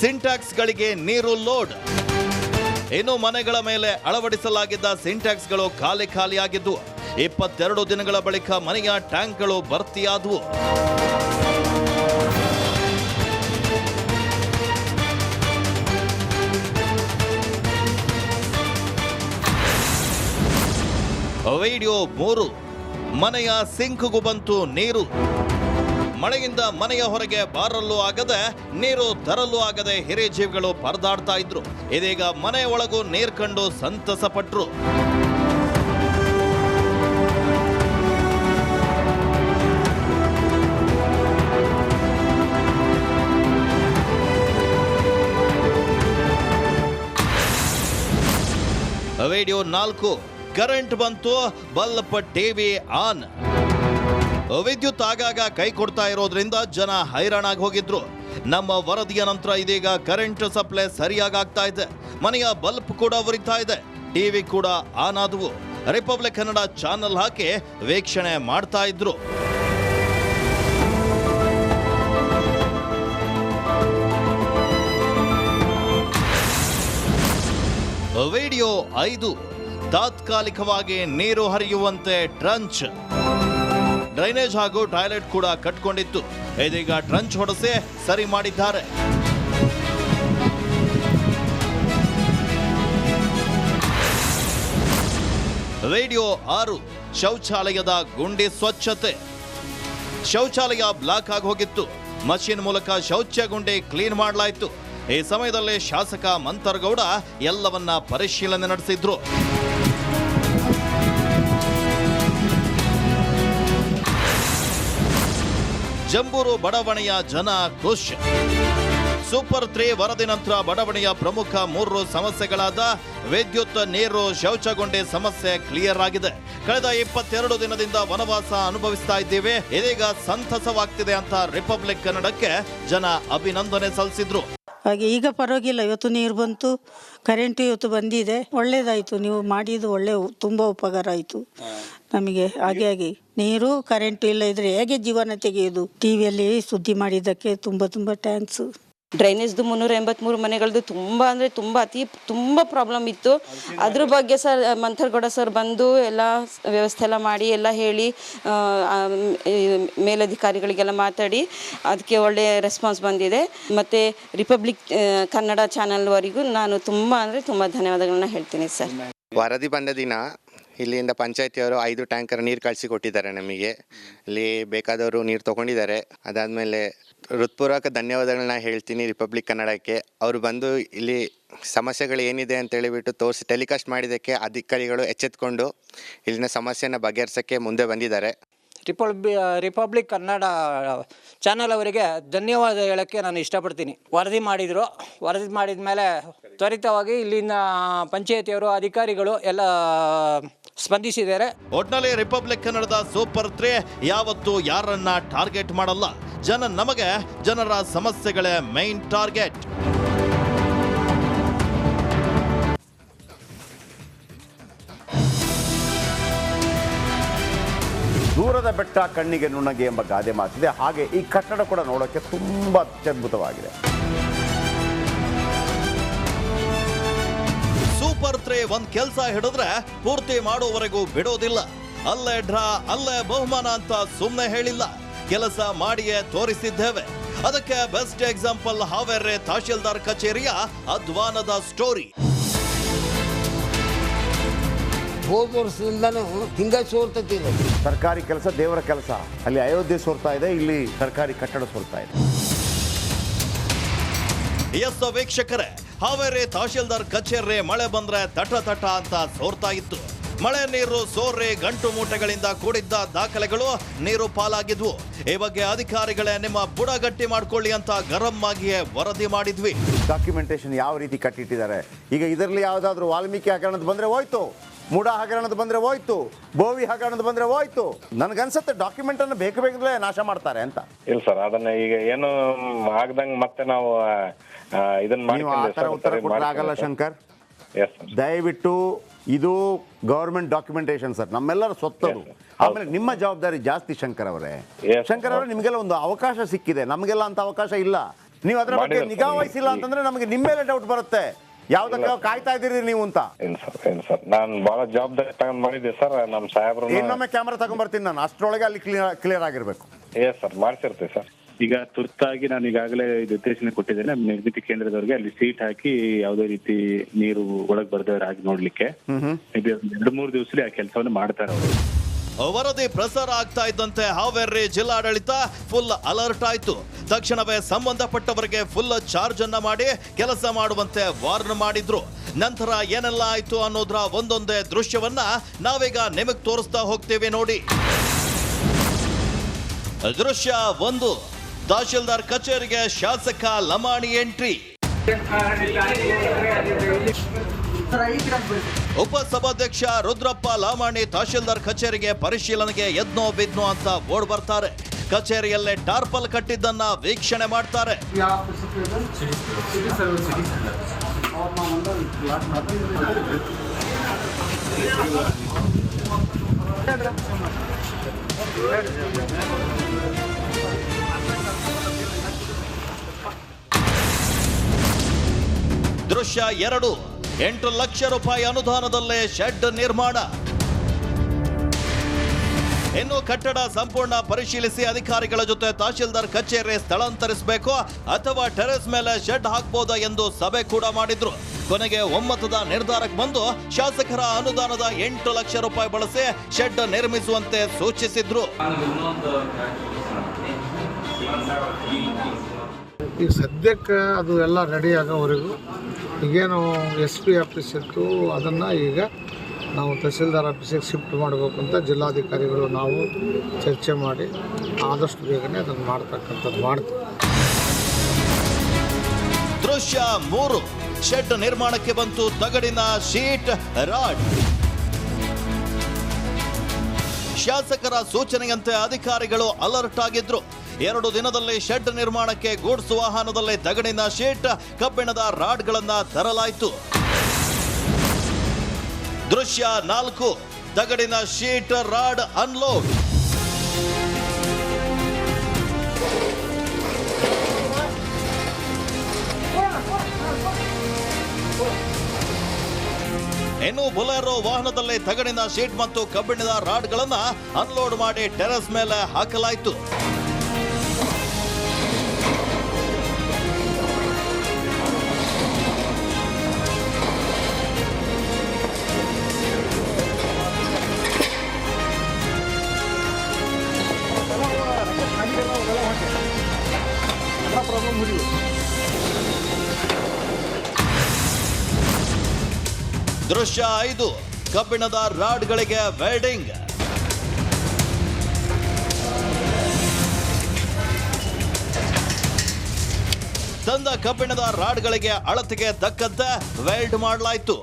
ಸಿಂಟ್ಯಾಕ್ಸ್ಗಳಿಗೆ ನೀರು ಲೋಡ್. ಇನ್ನು ಮನೆಗಳ ಮೇಲೆ ಅಳವಡಿಸಲಾಗಿದ್ದ ಸಿಂಟ್ಯಾಕ್ಸ್ಗಳು ಖಾಲಿಯಾಗಿದ್ದು 22 ದಿನಗಳ ಬಳಿಕ ಮನೆಯ ಟ್ಯಾಂಕ್ಗಳು ಭರ್ತಿಯಾದವು. ರೇಡಿಯೋ 3 ಮನೆಯ ಸಿಂಕ್ಗೂ ಬಂತು ನೀರು. ಮಳೆಯಿಂದ ಮನೆಯ ಹೊರಗೆ ಬಾರಲು ಆಗದೆ ನೀರು ತರಲು ಆಗದೆ ಹಿರಿಜೀವಿಗಳು ಪರದಾಡ್ತಾ ಇದ್ರು. ಇದೀಗ ಮನೆ ಒಳಗೂ ನೀರು ಕಂಡು ಸಂತಸ ಪಟ್ರು. ರೇಡಿಯೋ 4 ಕರೆಂಟ್ ಬಂತು, ಬಲ್ಬ್ ಟಿವಿ ಆನ್. ವಿದ್ಯುತ್ ಆಗಾಗ ಕೈ ಕೊಡ್ತಾ ಇರೋದ್ರಿಂದ ಜನ ಹೈರಾಣಾಗಿ ಹೋಗಿದ್ರು. ನಮ್ಮ ವರದಿಯ ನಂತರ ಇದೀಗ ಕರೆಂಟ್ ಸಪ್ಲೈ ಸರಿಯಾಗ್ತಾ ಇದೆ. ಮನೆಯ ಬಲ್ಬ್ ಕೂಡ ಉರಿತಾ ಇದೆ, ಟಿವಿ ಕೂಡ ಆನ್ ಆದವು. ರಿಪಬ್ಲಿಕ್ ಕನ್ನಡ ಚಾನೆಲ್ ಹಾಕಿ ವೀಕ್ಷಣೆ ಮಾಡ್ತಾ ಇದ್ರು. ರೇಡಿಯೋ 5 ತಾತ್ಕಾಲಿಕವಾಗಿ ನೀರು ಹರಿಯುವಂತೆ ಟ್ರಂಚ್. ಡ್ರೈನೇಜ್ ಹಾಗೂ ಟಾಯ್ಲೆಟ್ ಕೂಡ ಕಟ್ಕೊಂಡಿತ್ತು. ಇದೀಗ ಟ್ರಂಚ್ ಹೊಡೆಸಿ ಸರಿ ಮಾಡಿದ್ದಾರೆ. ರೇಡಿಯೋ 6 ಶೌಚಾಲಯದ ಗುಂಡಿ ಸ್ವಚ್ಛತೆ. ಶೌಚಾಲಯ ಬ್ಲಾಕ್ ಆಗಿ ಹೋಗಿತ್ತು. ಮಷಿನ್ ಮೂಲಕ ಶೌಚ ಗುಂಡಿ ಕ್ಲೀನ್ ಮಾಡಲಾಯಿತು. ಈ ಸಮಯದಲ್ಲಿ ಶಾಸಕ ಮಂತರಗೌಡ ಎಲ್ಲವನ್ನ ಪರಿಶೀಲನೆ ನಡೆಸಿದ್ರು. ಜಂಬೂರು ಬಡಾವಣೆಯ ಜನ ಖುಷ್. ಸೂಪರ್ 3 ವರದಿ ನಂತರ ಬಡಾವಣೆಯ ಪ್ರಮುಖ 3 ಸಮಸ್ಯೆಗಳಾದ ವಿದ್ಯುತ್, ನೀರು, ಶೌಚಗುಂಡಿ ಸಮಸ್ಯೆ ಕ್ಲಿಯರ್ ಆಗಿದೆ. ಕಳೆದ 22 ದಿನದಿಂದ ವನವಾಸ ಅನುಭವಿಸ್ತಾ ಇದ್ದೀವಿ, ಇದೀಗ ಸಂತಸವಾಗ್ತಿದೆ ಅಂತ ರಿಪಬ್ಲಿಕ್ ಕನ್ನಡಕ್ಕೆ ಜನ ಅಭಿನಂದನೆ ಸಲ್ಲಿಸಿದ್ರು. ಹಾಗೆ ಈಗ ಪರವಾಗಿಲ್ಲ, ಇವತ್ತು ನೀರು ಬಂತು, ಕರೆಂಟು ಇವತ್ತು ಬಂದಿದೆ, ಒಳ್ಳೇದಾಯಿತು. ನೀವು ಮಾಡಿದ್ದು ತುಂಬ ಉಪಕಾರ ಆಯಿತು ನಮಗೆ. ಹಾಗೆ ನೀರು ಕರೆಂಟು ಇಲ್ಲ ಇದ್ರೆ ಹೇಗೆ ಜೀವನ ತೆಗೆಯೋದು? ಟಿವಿಯಲ್ಲಿ ಸುದ್ದಿ ಮಾಡಿದ್ದಕ್ಕೆ ತುಂಬ ಥ್ಯಾಂಕ್ಸು. ಡ್ರೈನೇಜ್ದು 383 ಮನೆಗಳದ್ದು ತುಂಬ ಪ್ರಾಬ್ಲಮ್ ಇತ್ತು. ಅದ್ರ ಬಗ್ಗೆ ಸರ್ ಮಂಥರ್ಗೌಡ ಸರ್ ಬಂದು ಎಲ್ಲ ವ್ಯವಸ್ಥೆ ಎಲ್ಲ ಮಾಡಿ ಎಲ್ಲ ಹೇಳಿ ಮೇಲಧಿಕಾರಿಗಳಿಗೆಲ್ಲ ಮಾತಾಡಿ ಅದಕ್ಕೆ ಒಳ್ಳೆಯ ರೆಸ್ಪಾನ್ಸ್ ಬಂದಿದೆ. ಮತ್ತು ರಿಪಬ್ಲಿಕ್ ಕನ್ನಡ ಚಾನಲ್ವರೆಗೂ ನಾನು ತುಂಬ ಧನ್ಯವಾದಗಳನ್ನ ಹೇಳ್ತೀನಿ ಸರ್. ವರದಿ ಬಂದ ದಿನ ಇಲ್ಲಿಂದ ಪಂಚಾಯತಿಯವರು 5 ಟ್ಯಾಂಕರ್ ನೀರು ಕಳಿಸಿಕೊಟ್ಟಿದ್ದಾರೆ ನಮಗೆ. ಇಲ್ಲಿ ಬೇಕಾದವರು ನೀರು ತೊಗೊಂಡಿದ್ದಾರೆ. ಅದಾದಮೇಲೆ ಹೃತ್ಪೂರ್ವಕ ಧನ್ಯವಾದಗಳನ್ನ ಹೇಳ್ತೀನಿ ರಿಪಬ್ಲಿಕ್ ಕನ್ನಡಕ್ಕೆ. ಅವರು ಬಂದು ಇಲ್ಲಿ ಸಮಸ್ಯೆಗಳು ಏನಿದೆ ಅಂತ ಹೇಳಿಬಿಟ್ಟು ತೋರಿಸಿ ಟೆಲಿಕಾಸ್ಟ್ ಮಾಡಿದ್ದಕ್ಕೆ ಅಧಿಕಾರಿಗಳು ಎಚ್ಚೆತ್ಕೊಂಡು ಇಲ್ಲಿನ ಸಮಸ್ಯೆನ ಬಗೆಹರಿಸೋಕ್ಕೆ ಮುಂದೆ ಬಂದಿದ್ದಾರೆ. ರಿಪಬ್ಲಿಕ್ ಕನ್ನಡ ಚಾನಲ್ ಅವರಿಗೆ ಧನ್ಯವಾದ ಹೇಳೋಕ್ಕೆ ನಾನು ಇಷ್ಟಪಡ್ತೀನಿ. ವರದಿ ಮಾಡಿದ ಮೇಲೆ ತ್ವರಿತವಾಗಿ ಇಲ್ಲಿನ ಪಂಚಾಯತಿಯವರು ಅಧಿಕಾರಿಗಳು ಎಲ್ಲ ಸ್ಪಂದಿಸಿದ್ದಾರೆ. ಒಟ್ನಲ್ಲಿ ರಿಪಬ್ಲಿಕ್ ಕನ್ನಡದ ಸೂಪರ್ 3 ಯಾವತ್ತೂ ಯಾರನ್ನ ಟಾರ್ಗೆಟ್ ಮಾಡಲ್ಲ. ನಮಗೆ ಜನರ ಸಮಸ್ಯೆಗಳೇ ಮೈನ್ ಟಾರ್ಗೆಟ್. ದೂರದ ಬೆಟ್ಟ ಕಣ್ಣಿಗೆ ನುಣ್ಣಗೆ ಎಂಬ ಗಾದೆ ಮಾತಿದೆ. ಹಾಗೆ ಈ ಕಟ್ಟಡ ಕೂಡ ನೋಡೋಕ್ಕೆ ತುಂಬಾ ಅತ್ಯದ್ಭುತವಾಗಿದೆ. ಸೂಪರ್ 3 ಒಂದ್ ಕೆಲಸ ಹಿಡಿದ್ರೆ ಪೂರ್ತಿ ಮಾಡೋವರೆಗೂ ಬಿಡೋದಿಲ್ಲ. ಅಲ್ಲೇ ಡ್ರಾ ಅಲ್ಲೇ ಬಹುಮಾನ ಅಂತ ಸುಮ್ಮನೆ ಹೇಳಿಲ್ಲ, ಕೆಲಸ ಮಾಡಿಯೇ ತೋರಿಸಿದ್ದೇವೆ. ಅದಕ್ಕೆ ಬೆಸ್ಟ್ ಎಕ್ಸಾಂಪಲ್ ಹಾವೇರಿ ತಹಶೀಲ್ದಾರ್ ಕಚೇರಿಯ ಅಧ್ವಾನದ ಸ್ಟೋರಿ. ಹೋದ ವರ್ಷದಿಂದನೂ ಹಿಂಗೆ ಸೋರ್ತೈತಿ. ಸರ್ಕಾರಿ ಕೆಲಸ ದೇವರ ಕೆಲಸ. ಅಲ್ಲಿ ಅಯೋಧ್ಯೆ ಸೋರ್ತಾ ಇದೆ, ಇಲ್ಲಿ ಸರ್ಕಾರಿ ಕಟ್ಟಡ ಸೋರ್ತಾ ಇದೆ. ಎಸ್ ವೀಕ್ಷಕರೇ, ಹಾವೇರಿ ತಹಶೀಲ್ದಾರ್ ಕಚೇರಿ ಮಳೆ ಬಂದ್ರೆ ತಟ ಅಂತ ಸೋರ್ತಾ ಇತ್ತು. ಮಳೆ ನೀರು ಸೋರ್ರೆ ಗಂಟು ಮೂಟೆಗಳಿಂದ ಕೂಡಿದ್ದ ದಾಖಲೆಗಳು ನೀರು ಪಾಲಾಗಿದ್ವು. ಈ ಬಗ್ಗೆ ಅಧಿಕಾರಿಗಳೇ ನಿಮ್ಮ ಬುಡಗಟ್ಟಿ ಮಾಡ್ಕೊಳ್ಳಿ ಅಂತ ಗರಂ ಆಗಿಯೇ ವರದಿ ಮಾಡಿದ್ವಿ. ಡಾಕ್ಯುಮೆಂಟೇಶನ್ ಯಾವ ರೀತಿ ಕಟ್ಟಿಟ್ಟಿದ್ದಾರೆ. ಈಗ ಇದರಲ್ಲಿ ಯಾವುದಾದ್ರೂ ವಾಲ್ಮೀಕಿ ಹಗರಣದ ಬಂದ್ರೆ ಹೋಯ್ತು, ಮೂಡ ಹಗರಣದ ಬಂದರೆ ಹೋಯ್ತು, ಬೋವಿ ಹಗರಣದ ಬಂದರೆ ಹೋಯ್ತು. ನನಗನ್ಸುತ್ತೆ ಡಾಕ್ಯುಮೆಂಟನ್ನು ಬೇಕಂದ್ರೆ ನಾಶ ಮಾಡ್ತಾರೆ ಅಂತ. ಇಲ್ಲ ಸರ್, ಅದನ್ನ ಈಗ ಏನು ಆಗ್ದಂಗೆ ಮತ್ತೆ ನಾವು ಇದನ್ನ ನೀವು ಆ ಥರ ಉತ್ತರ ಕೊಟ್ಟರೆ ಆಗಲ್ಲ ಶಂಕರ್. ದಯವಿಟ್ಟು ಇದು ಗವರ್ಮೆಂಟ್ ಡಾಕ್ಯುಮೆಂಟೇಶನ್ ಸರ್, ನಮ್ಮೆಲ್ಲರ ಸ್ವತ್ತದು. ಆಮೇಲೆ ನಿಮ್ಮ ಜವಾಬ್ದಾರಿ ಜಾಸ್ತಿ ಶಂಕರ್ ಅವರೇ. ಶಂಕರ್ ಅವರೇ, ನಿಮಗೆಲ್ಲ ಒಂದು ಅವಕಾಶ ಸಿಕ್ಕಿದೆ, ನಮಗೆಲ್ಲ ಅಂತ ಅವಕಾಶ ಇಲ್ಲ. ನೀವು ಅದರ ಬಗ್ಗೆ ನಿಗಾ ವಹಿಸಿಲ್ಲ ಅಂತಂದ್ರೆ ನಮಗೆ ನಿಮ್ಮ ಮೇಲೆ ಡೌಟ್ ಬರುತ್ತೆ, ಯಾವ್ದಕ್ಕೆ ಕಾಯ್ತಾ ಇದ್ದೀರಿ ನೀವು ಅಂತ. ಇಲ್ಲ ಸರ್, ನಾನು ಬಹಳ ಜವಾಬ್ದಾರಿ ತಗೊಂಡ್ ಮಾಡಿದ್ದೆ ಸರ್. ನಮ್ಮ ಸಾಹೇಬ್ರು ಇನ್ನೊಮ್ಮೆ ಕ್ಯಾಮ್ರಾ ತಗೊಂಡ್ಬರ್ತೀನಿ ನಾನು, ಅಷ್ಟರೊಳಗೆ ಅಲ್ಲಿ ಕ್ಲಿಯರ್ ಆಗಿರ್ಬೇಕು. ಸರ್, ಮಾಡಿಸಿರ್ತೀವಿ ಸರ್. ಈಗ ತುರ್ತಾಗಿ ನಾನು ಈಗಾಗಲೇ ನಿರ್ದೇಶನ ಕೊಟ್ಟಿದ್ದೇನೆ ನಿರ್ಮಿತಿ ಕೇಂದ್ರದವರಿಗೆ, ಅಲ್ಲಿ ಸೀಟ್ ಹಾಕಿ ಯಾವುದೇ ರೀತಿ ನೀರು ಒಳಗೆ ಬರ್ದವ್ರ ಆಗಿ ನೋಡ್ಲಿಕ್ಕೆ 2-3 ದಿವಸದಲ್ಲಿ ಆ ಕೆಲಸವನ್ನು ಮಾಡ್ತಾರೆ ಅವರು. ವರದಿ ಪ್ರಸಾರ ಆಗ್ತಾ ಇದ್ದಂತೆ ಹಾವೇರಿ ಜಿಲ್ಲಾಡಳಿತ ಫುಲ್ ಅಲರ್ಟ್ ಆಯ್ತು. ತಕ್ಷಣವೇ ಸಂಬಂಧಪಟ್ಟವರಿಗೆ ಫುಲ್ ಚಾರ್ಜ್ ಅನ್ನ ಮಾಡಿ ಕೆಲಸ ಮಾಡುವಂತೆ ವಾರ್ನ್ ಮಾಡಿದ್ರು. ನಂತರ ಏನೆಲ್ಲ ಆಯ್ತು ಅನ್ನೋದ್ರ ಒಂದೊಂದೇ ದೃಶ್ಯವನ್ನ ನಾವೀಗ ನಿಮಗೆ ತೋರಿಸ್ತಾ ಹೋಗ್ತೀವಿ ನೋಡಿ. ದೃಶ್ಯ 1, ತಹಶೀಲ್ದಾರ್ ಕಚೇರಿಗೆ ಶಾಸಕ ಲಮಾಣಿ ಎಂಟ್ರಿ. ಉಪಸಭಾಧ್ಯಕ್ಷ ರುದ್ರಪ್ಪ ಲಮಾಣಿ ತಹಶೀಲ್ದಾರ್ ಕಚೇರಿಗೆ ಪರಿಶೀಲನೆಗೆ ಎದ್ನೋ ಬಿದ್ನೋ ಅಂತ ಓಡ್ ಬರ್ತಾರೆ. ಕಚೇರಿಯಲ್ಲೇ ಟಾರ್ಪಲ್ ಕಟ್ಟಿದ್ದನ್ನ ವೀಕ್ಷಣೆ ಮಾಡ್ತಾರೆ. ದೃಶ್ಯ 2, 8 ಲಕ್ಷ ರೂಪಾಯಿ ಅನುದಾನದಲ್ಲೇ ಶೆಡ್ ನಿರ್ಮಾಣ. ಇನ್ನು ಕಟ್ಟಡ ಸಂಪೂರ್ಣ ಪರಿಶೀಲಿಸಿ ಅಧಿಕಾರಿಗಳ ಜೊತೆ ತಹಶೀಲ್ದಾರ್ ಕಚೇರಿ ಸ್ಥಳಾಂತರಿಸಬೇಕು ಅಥವಾ ಟೆರೆಸ್ ಮೇಲೆ ಶೆಡ್ ಹಾಕಬಹುದಾ ಎಂದು ಸಭೆ ಕೂಡ ಮಾಡಿದ್ರು. ಕೊನೆಗೆ ಒಮ್ಮತದ ನಿರ್ಧಾರಕ್ಕೆ ಬಂದು ಶಾಸಕರ ಅನುದಾನದ 8 ಲಕ್ಷ ರೂಪಾಯಿ ಬಳಸಿ ಶೆಡ್ ನಿರ್ಮಿಸುವಂತೆ ಸೂಚಿಸಿದ್ರು. ಈಗ ಸದ್ಯಕ್ಕೆ ಅದು ಎಲ್ಲ ರೆಡಿ ಆಗೋವರೆಗೂ ಈಗೇನು SP ಆಫೀಸ್ ಇತ್ತು, ಅದನ್ನು ಈಗ ನಾವು ತಹಸೀಲ್ದಾರ್ ಆಫೀಸಿಗೆ ಶಿಫ್ಟ್ ಮಾಡಬೇಕು ಅಂತ ಜಿಲ್ಲಾಧಿಕಾರಿಗಳು ನಾವು ಚರ್ಚೆ ಮಾಡಿ ಆದಷ್ಟು ಬೇಗನೆ ಅದನ್ನು ಮಾಡ್ತಕ್ಕಂಥದ್ದು ಮಾಡ್ತೀವಿ. ದೃಶ್ಯ 3, ಶೆಡ್ ನಿರ್ಮಾಣಕ್ಕೆ ಬಂತು ತಗಡಿನ ಶೀಟ್ ರಾಡ್. ಶಾಸಕರ ಸೂಚನೆಯಂತೆ ಅಧಿಕಾರಿಗಳು ಅಲರ್ಟ್ ಆಗಿದ್ರು. 2 ದಿನದಲ್ಲಿ ಶೆಡ್ ನಿರ್ಮಾಣಕ್ಕೆ ಗೂಡ್ಸ್ ವಾಹನದಲ್ಲಿ ತಗಡಿನ ಶೀಟ್, ಕಬ್ಬಿಣದ ರಾಡ್ಗಳನ್ನ ತರಲಾಯಿತು. ದೃಶ್ಯ 4, ತಗಡಿನ ಶೀಟ್ ರಾಡ್ ಅನ್ಲೋಡ್. ಇನ್ನು ಬೊಲೆರೋ ವಾಹನದಲ್ಲಿ ತಗಡಿನ ಶೀಟ್ ಮತ್ತು ಕಬ್ಬಿಣದ ರಾಡ್ಗಳನ್ನ ಅನ್ಲೋಡ್ ಮಾಡಿ ಟೆರೆಸ್ ಮೇಲೆ ಹಾಕಲಾಯಿತು. ದೃಶ್ಯ 5, ಕಬ್ಬಿಣದ ರಾಡ್ಗಳಿಗೆ ವೆಲ್ಡಿಂಗ್. ತಂದ ಕಬ್ಬಿಣದ ರಾಡ್ಗಳಿಗೆ ಅಳತೆಗೆ ತಕ್ಕಂತೆ ವೆಲ್ಡ್ ಮಾಡಲಾಯಿತು.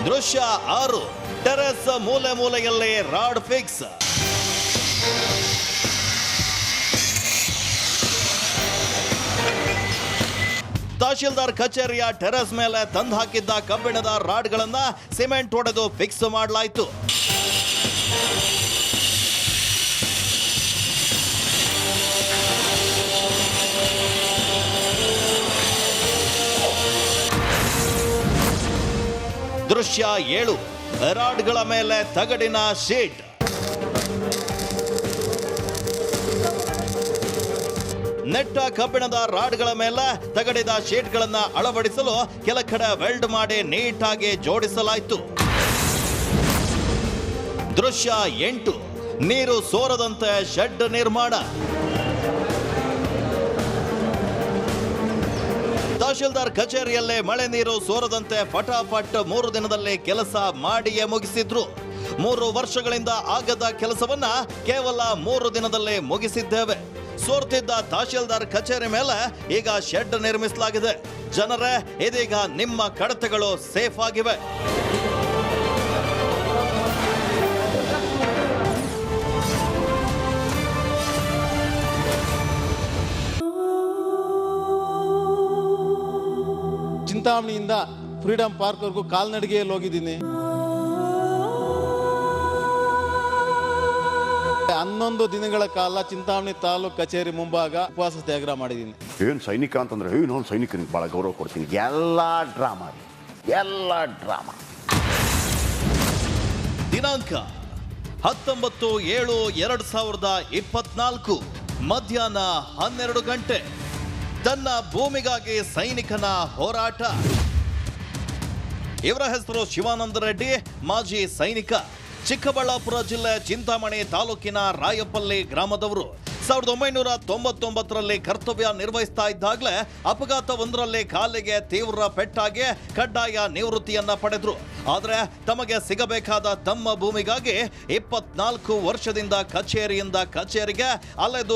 ದೃಶ್ಯ 6, ಟೆರೆಸ್ ಮೂಲೆ ಮೂಲೆಯಲ್ಲಿ ರಾಡ್ ಫಿಕ್ಸ್. ತಹಶೀಲ್ದಾರ್ ಕಚೇರಿಯ ಟೆರೆಸ್ ಮೇಲೆ ತಂದು ಹಾಕಿದ್ದ ಕಬ್ಬಿಣದ ರಾಡ್ಗಳನ್ನ ಸಿಮೆಂಟ್ ಹೊಡೆದು ಫಿಕ್ಸ್ ಮಾಡಲಾಯಿತು. ದೃಶ್ಯ 7, ರಾಡ್ಗಳ ಮೇಲೆ ತಗಡಿನ ಶೀಟ್. ನೆಟ್ಟ ಕಬ್ಬಿಣದ ರಾಡ್ಗಳ ಮೇಲೆ ತಗಡಿದ ಶೀಟ್ಗಳನ್ನ ಅಳವಡಿಸಲು ಕೆಲ ಕಡೆ ವೆಲ್ಡ್ ಮಾಡಿ ನೀಟಾಗಿ ಜೋಡಿಸಲಾಯಿತು. ದೃಶ್ಯ 8, ನೀರು ಸೋರದಂತೆ ಶೆಡ್ ನಿರ್ಮಾಣ. ತಹಶೀಲ್ದಾರ್ ಕಚೇರಿಯಲ್ಲೇ ಮಳೆ ನೀರು ಸೋರದಂತೆ ಫಟಾಫಟ್ 3 ದಿನದಲ್ಲಿ ಕೆಲಸ ಮಾಡಿಯೇ ಮುಗಿಸಿದ್ರು. 3 ವರ್ಷಗಳಿಂದ ಆಗದ ಕೆಲಸವನ್ನ ಕೇವಲ 3 ದಿನದಲ್ಲೇ ಮುಗಿಸಿದ್ದೇವೆ. ಸೋರ್ತಿದ್ದ ತಹಶೀಲ್ದಾರ್ ಕಚೇರಿ ಮೇಲೆ ಈಗ ಶೆಡ್ ನಿರ್ಮಿಸಲಾಗಿದೆ. ಜನರೇ, ಇದೀಗ ನಿಮ್ಮ ಕಡತಗಳು ಸೇಫ್ ಆಗಿವೆ. ಚಿಂತಾಮಣಿಯಿಂದ ಫ್ರೀಡಂ ಪಾರ್ಕ್ವರೆಗೂ ಕಾಲ್ನಡಿಗೆಯಲ್ಲಿ ಹೋಗಿದ್ದೀನಿ. 11 ದಿನಗಳ ಕಾಲ ಚಿಂತಾಮಣಿ ತಾಲೂಕು ಕಚೇರಿ ಮುಂಭಾಗ ಉಪವಾಸ ಸತ್ಯಾಗ್ರಹ ಮಾಡಿದ್ದೀನಿ. ಏನು ಸೈನಿಕ ಅಂತಂದ್ರೆ ನಾನು ಸೈನಿಕನಿಗೆ ಭಾಳ ಗೌರವ ಕೊಡ್ತೀನಿ. ಎಲ್ಲ ಡ್ರಾಮಾ. ದಿನಾಂಕ 19/7/2024 ಮಧ್ಯಾಹ್ನ 12 ಗಂಟೆ. ತನ್ನ ಭೂಮಿಗಾಗಿ ಸೈನಿಕನ ಹೋರಾಟ. ಇವರ ಹೆಸರು ಶಿವಾನಂದ ರೆಡ್ಡಿ, ಮಾಜಿ ಸೈನಿಕ. ಚಿಕ್ಕಬಳ್ಳಾಪುರ ಜಿಲ್ಲೆ ಚಿಂತಾಮಣಿ ತಾಲೂಕಿನ ರಾಯಪಲ್ಲಿ ಗ್ರಾಮದವರು. 1999ರಲ್ಲಿ ಕರ್ತವ್ಯ ನಿರ್ವಹಿಸ್ತಾ ಇದ್ದಾಗಲೇ ಅಪಘಾತವೊಂದರಲ್ಲಿ ಕಾಲಿಗೆ ತೀವ್ರ ಪೆಟ್ಟಾಗಿ ಕಡ್ಡಾಯ ನಿವೃತ್ತಿಯನ್ನ ಪಡೆದ್ರು. ಆದರೆ ತಮಗೆ ಸಿಗಬೇಕಾದ ತಮ್ಮ ಭೂಮಿಗಾಗಿ 24 ವರ್ಷದಿಂದ ಕಚೇರಿಯಿಂದ ಕಚೇರಿಗೆ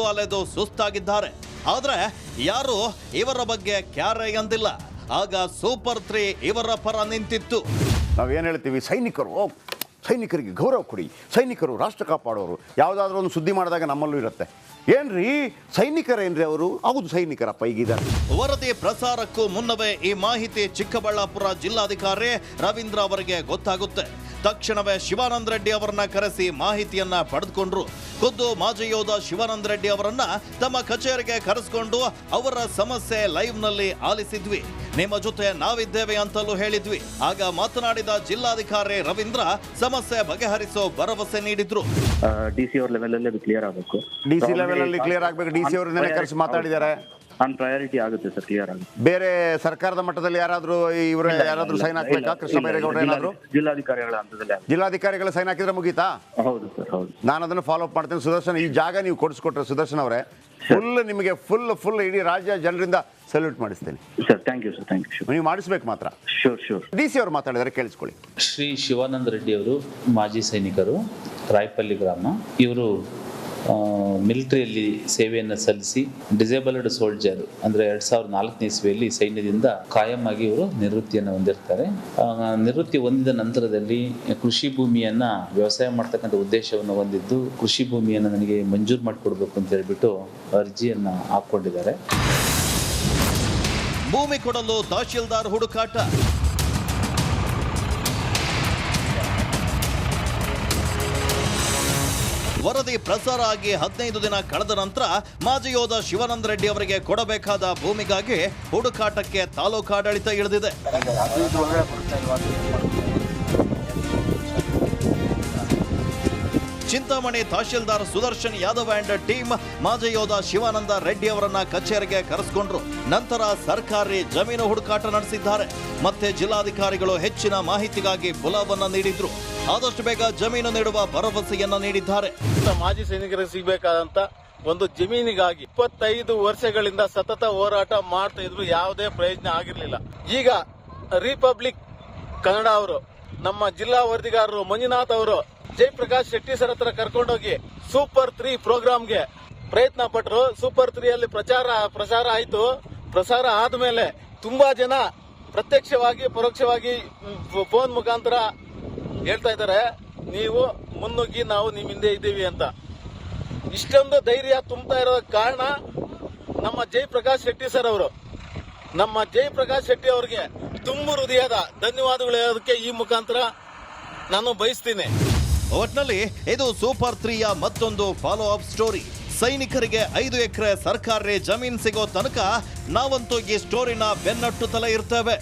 ಅಲೆದು ಸುಸ್ತಾಗಿದ್ದಾರೆ. ಆದರೆ ಯಾರು ಇವರ ಬಗ್ಗೆ ಕ್ಯಾರೆ ಎಂದಿಲ್ಲ. ಆಗ ಸೂಪರ್ 3 ಇವರ ಪರ ನಿಂತಿತ್ತು. ನಾವೇನು ಹೇಳ್ತೀವಿ, ಸೈನಿಕರಿಗೆ ಗೌರವ ಕೊಡಿ, ಸೈನಿಕರು ರಾಷ್ಟ್ರ ಕಾಪಾಡೋರು. ಯಾವುದಾದ್ರೂ ಒಂದು ಸುದ್ದಿ ಮಾಡಿದಾಗ ನಮ್ಮಲ್ಲೂ ಇರುತ್ತೆ. ಏನ್ರಿ ಸೈನಿಕರೇನ್ರಿ ಅವರು? ಹೌದು, ಸೈನಿಕರಪ್ಪ ಈಗಿದ್ದಾರೆ. ವರದಿ ಪ್ರಸಾರಕ್ಕೂ ಮುನ್ನವೇ ಈ ಮಾಹಿತಿ ಚಿಕ್ಕಬಳ್ಳಾಪುರ ಜಿಲ್ಲಾಧಿಕಾರಿ ರವೀಂದ್ರ ಅವರಿಗೆ ಗೊತ್ತಾಗುತ್ತೆ. ತಕ್ಷಣವೇ ಶಿವಾನಂದ ರೆಡ್ಡಿ ಅವರನ್ನ ಕರೆಸಿ ಮಾಹಿತಿಯನ್ನ ಪಡೆದುಕೊಂಡ್ರು. ಖುದ್ದು ಮಾಜಿ ಯೋಧ ಶಿವಾನಂದ ರೆಡ್ಡಿ ಅವರನ್ನ ತಮ್ಮ ಕಚೇರಿಗೆ ಕರೆಸಿಕೊಂಡು ಅವರ ಸಮಸ್ಯೆ ಲೈವ್ ನಲ್ಲಿ ಆಲಿಸಿದ್ವಿ. ನಿಮ್ಮ ಜೊತೆ ನಾವಿದ್ದೇವೆ ಅಂತಲೂ ಹೇಳಿದ್ವಿ. ಆಗ ಮಾತನಾಡಿದ ಜಿಲ್ಲಾಧಿಕಾರಿ ರವೀಂದ್ರ ಸಮಸ್ಯೆ ಬಗೆಹರಿಸೋ ಭರವಸೆ ನೀಡಿದ್ರು. ಡಿಸಿ ಅವ್ರ ಲೆವೆಲ್ ಅಲ್ಲಿ ಕ್ಲಿಯರ್ ಆಗಬೇಕು. ಡಿಸಿ ಲೆವೆಲ್ ಅಲ್ಲಿ ಕ್ಲಿಯರ್ ಆಗಬೇಕು. ಡಿಸಿ ಅವರನ್ನೇ ಕರೆಸಿ ಮಾತಾಡಿದ್ದಾರೆ. ಪ್ರಯಾರಿಟಿ ಆಗುತ್ತೆ ಸರ್, ಕ್ಲಿಯರ್ ಆಗುತ್ತೆ. ಬೇರೆ ಸರ್ಕಾರದ ಮಟ್ಟದಲ್ಲಿ ಯಾರಾದ್ರೂ ಯಾರಾದ್ರೂ ಸೈನ್ ಹಾಕ್ಬೇಕಾ? ಕೃಷ್ಣ ಬೈರೇಗೌಡ ಏನಾದ್ರು ಜಿಲ್ಲಾಧಿಕಾರಿಗಳ ಹಂತದಲ್ಲಿ ಜಿಲ್ಲಾಧಿಕಾರಿಗಳ ಸೈನ್ ಹಾಕಿದ್ರೆ ಮುಗೀತಾ? ಹೌದು ಸರ್, ಹೌದು. ನಾನು ಅದನ್ನು ಫಾಲೋ ಅಪ್ ಮಾಡ್ತೇನೆ. ಸುದರ್ಶನ್, ಈ ಜಾಗ ನೀವು ಕೊಡಿಸ್ಕೊಟ್ರೆ ಸುದರ್ಶನ್ ಅವರೇ, ನಿಮಗೆ ಫುಲ್ ಇಡೀ ರಾಜ್ಯ ಜನರಿಂದ ಸಲ್ಯೂಟ್ ಮಾಡಿಸ್ತೇನೆ sir. Thank you sir, thank you. ನೀವು ಮಾಡಿಸ್ಬೇಕು ಮಾತ್ರ. ಶೂರ್. ಡಿಸಿ ಅವರು ಮಾತಾಡಿದರೆ ಕೇಳಿಸ್ಕೊಳ್ಳಿ. ಶ್ರೀ ಶಿವಾನಂದ ರೆಡ್ಡಿ ಅವರು ಮಾಜಿ ಸೈನಿಕರು, ರಾಯಪಲ್ಲಿ ಗ್ರಾಮ. ಇವರು ಮಿಲಿಟರಿಯಲ್ಲಿ ಸೇವೆಯನ್ನು ಸಲ್ಲಿಸಿ ಡಿಸೇಬಲ್ಡ್ ಸೋಲ್ಜರ್ ಅಂದರೆ 2004ನೇ ಇಸ್ವಿಯಲ್ಲಿ ಸೈನ್ಯದಿಂದ ಕಾಯಂ ಆಗಿ ಇವರು ನಿವೃತ್ತಿಯನ್ನು ಹೊಂದಿರ್ತಾರೆ. ನಿವೃತ್ತಿ ಹೊಂದಿದ ನಂತರದಲ್ಲಿ ಕೃಷಿ ಭೂಮಿಯನ್ನು ವ್ಯವಸಾಯ ಮಾಡ್ತಕ್ಕಂಥ ಉದ್ದೇಶವನ್ನು ಹೊಂದಿದ್ದು, ಕೃಷಿ ಭೂಮಿಯನ್ನು ನನಗೆ ಮಂಜೂರು ಮಾಡಿಕೊಡ್ಬೇಕು ಅಂತ ಹೇಳ್ಬಿಟ್ಟು ಅರ್ಜಿಯನ್ನು ಹಾಕ್ಕೊಂಡಿದ್ದಾರೆ. ಭೂಮಿ ಕೊಡಲು ತಹಶೀಲ್ದಾರ್ ಹುಡುಕಾಟ. ವರದಿ ಪ್ರಸಾರ ಆಗಿ 15 ದಿನ ಕಳೆದ ನಂತರ ಮಾಜಿ ಯೋಧ ಶಿವಾನಂದ ರೆಡ್ಡಿ ಅವರಿಗೆ ಕೊಡಬೇಕಾದ ಭೂಮಿಗಾಗಿ ಹುಡುಕಾಟಕ್ಕೆ ತಾಲೂಕಾಡಳಿತ ಇಳಿದಿದೆ. ಚಿಂತಾಮಣಿ ತಹಶೀಲ್ದಾರ್ ಸುದರ್ಶನ್ ಯಾದವ್ ಅಂಡ್ ಟೀಮ್ ಮಾಜಿ ಯೋಧ ಶಿವಾನಂದ ರೆಡ್ಡಿ ಅವರನ್ನ ಕಚೇರಿಗೆ ಕರೆಸಿಕೊಂಡ್ರು. ನಂತರ ಸರ್ಕಾರಿ ಜಮೀನು ಹುಡುಕಾಟ ನಡೆಸಿದ್ದಾರೆ. ಮತ್ತೆ ಜಿಲ್ಲಾಧಿಕಾರಿಗಳು ಹೆಚ್ಚಿನ ಮಾಹಿತಿಗಾಗಿ ಬುಲಾವನ್ನ ನೀಡಿದ್ರು. ಆದಷ್ಟು ಬೇಗ ಜಮೀನು ನೀಡುವ ಭರವಸೆಯನ್ನ ನೀಡಿದ್ದಾರೆ. ಮಾಜಿ ಸೈನಿಕರಿಗೆ ಸಿಗಬೇಕಾದಂತ ಒಂದು ಜಮೀನಿಗಾಗಿ 25 ವರ್ಷಗಳಿಂದ ಸತತ ಹೋರಾಟ ಮಾಡ್ತಾ ಇದ್ರು. ಯಾವುದೇ ಪ್ರಯೋಜನ ಆಗಿರ್ಲಿಲ್ಲ. ಈಗ ರಿಪಬ್ಲಿಕ್ ಕನ್ನಡ ಅವರು, ನಮ್ಮ ಜಿಲ್ಲಾ ವರದಿಗಾರರು ಮಂಜುನಾಥ್ ಅವರು ಜಯಪ್ರಕಾಶ್ ಶೆಟ್ಟಿ ಸರ್ ಹತ್ರ ಕರ್ಕೊಂಡೋಗಿ ಸೂಪರ್ 3 ಪ್ರೋಗ್ರಾಮ್ಗೆ ಪ್ರಯತ್ನ ಪಟ್ಟರು. ಸೂಪರ್ 3 ಅಲ್ಲಿ ಪ್ರಸಾರ ಆಯ್ತು. ಪ್ರಸಾರ ಆದ್ಮೇಲೆ ತುಂಬಾ ಜನ ಪ್ರತ್ಯಕ್ಷವಾಗಿ ಪರೋಕ್ಷವಾಗಿ ಫೋನ್ ಮುಖಾಂತರ ಹೇಳ್ತಾ ಇದ್ದಾರೆ, ನೀವು ಮುನ್ನುಗ್ಗಿ, ನಾವು ನಿಮ್ಮ ಹಿಂದೆ ಇದ್ದೀವಿ ಅಂತ. ಇಷ್ಟೊಂದು ಧೈರ್ಯ ತುಂಬ್ತಾ ಇರೋ ಕಾರಣ ನಮ್ಮ ಜಯಪ್ರಕಾಶ್ ಶೆಟ್ಟಿ ಸರ್ ಅವರು. ನಮ್ಮ ಜಯಪ್ರಕಾಶ್ ಶೆಟ್ಟಿ ಅವರಿಗೆ ತುಂಬು ಹೃದಯದ ಧನ್ಯವಾದಗಳು ಹೇಳೋದಕ್ಕೆ ಈ ಮುಖಾಂತರ ನಾನು ಬಯಸ್ತೀನಿ. ಒಟ್ನಲ್ಲಿ ಇದು ಸೂಪರ್ 3ಯ ಮತ್ತೊಂದು ಫಾಲೋ ಅಪ್ ಸ್ಟೋರಿ. ಸೈನಿಕರಿಗೆ 5 ಎಕರೆ ಸರ್ಕಾರಿ ಜಮೀನ್ ಸಿಗೋ ತನಕ ನಾವಂತೂ ಈ ಸ್ಟೋರಿನ ಬೆನ್ನಟ್ಟುತ್ತಲೇ ಇರ್ತೇವೆ.